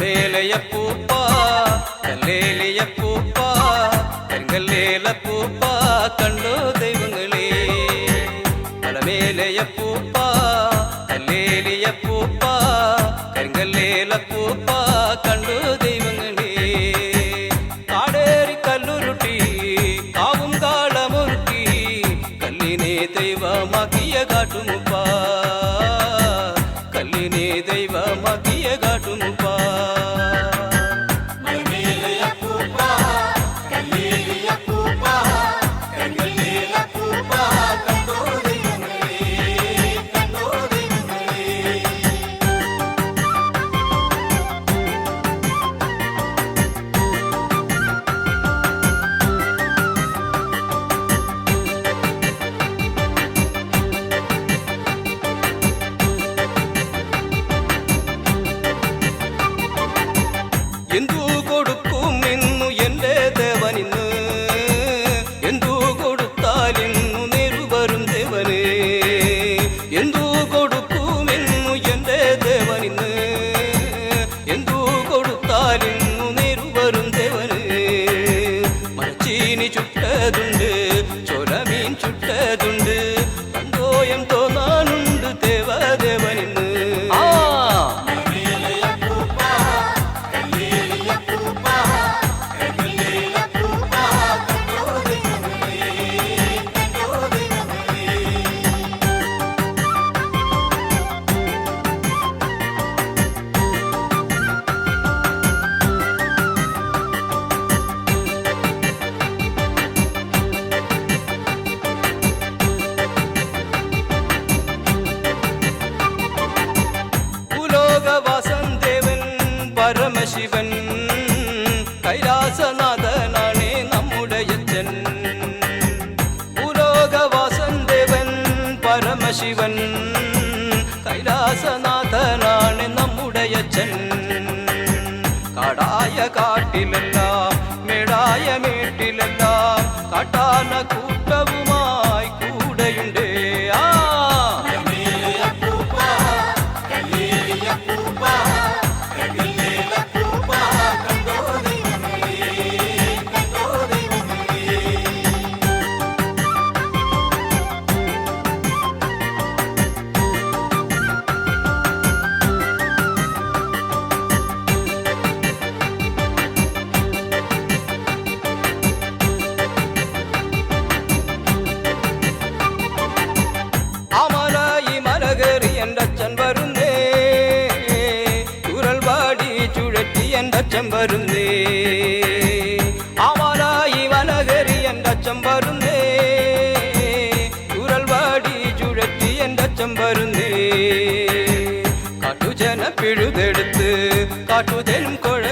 மலமேலைய பூப்பா கல்லேலிய பூப்பா கருங்கல்லேல பூப்பா கண்டோ தெய்வங்களே மலமேலைய பூப்பா கல்லேலிய பூப்பா கருங்கல்லேல பூப்பா கண்டோ தெய்வங்களே காடேரி கல்லுருட்டி காவும் காலமுருட்டி கல்லினே தெய்வமாக்கிய காட்டுமுப்பா கல்லினே தெய்வமாக்கிய காட்டுமுப்பா ಎಂದು കൊടുക്കും ഇന്നു എൻ്റെ ദേവനിന്ന് എന്തു കൊടുത്താലിന്നു നേരു വരും ദേവന് എന്തു കൊടുക്കും ഇന്നു എൻ്റെ ദേവനിന്ന് എന്തു കൊടുത്താലിന്നു നേരു വരും ദേവന് മരച്ചീനി ചുട്ടതുണ്ട് ചോലമീൻ ചുട്ടതുണ്ട് സന്തോഷം തോന്നാനുണ്ട് ദേവദേവനിന്ന് പരമശിവൻ കൈലാസനാഥനാണേ നമ്മുടെയച്ഛൻ ഭൂലോകവാസൻ ദേവൻ പരമശിവൻ കൈലാസനാഥനാണ് നമ്മുടെയച്ഛൻ കാടായ കാട്ടിലെല്ലാം മേടായ മേട്ടിലെല്ലാം കാട്ടാന കൂട്ടവുമായി കൂടെയുണ്ട് അച്ഛൻ വരുന്നേ ചുഴൽവാടി ചുഴറ്റി എൻ്റെ അച്ഛൻ വരുന്നേ ആമലായി വനകരി എൻ്റെ അച്ഛൻ വരുന്നേ ചുഴൽവാടി ചുഴറ്റി എൻ്റെ അച്ഛൻ വരുന്നേ കാട്ടുജന പിഴുതെടുത്ത് കാട്ടുതേനും കുഴ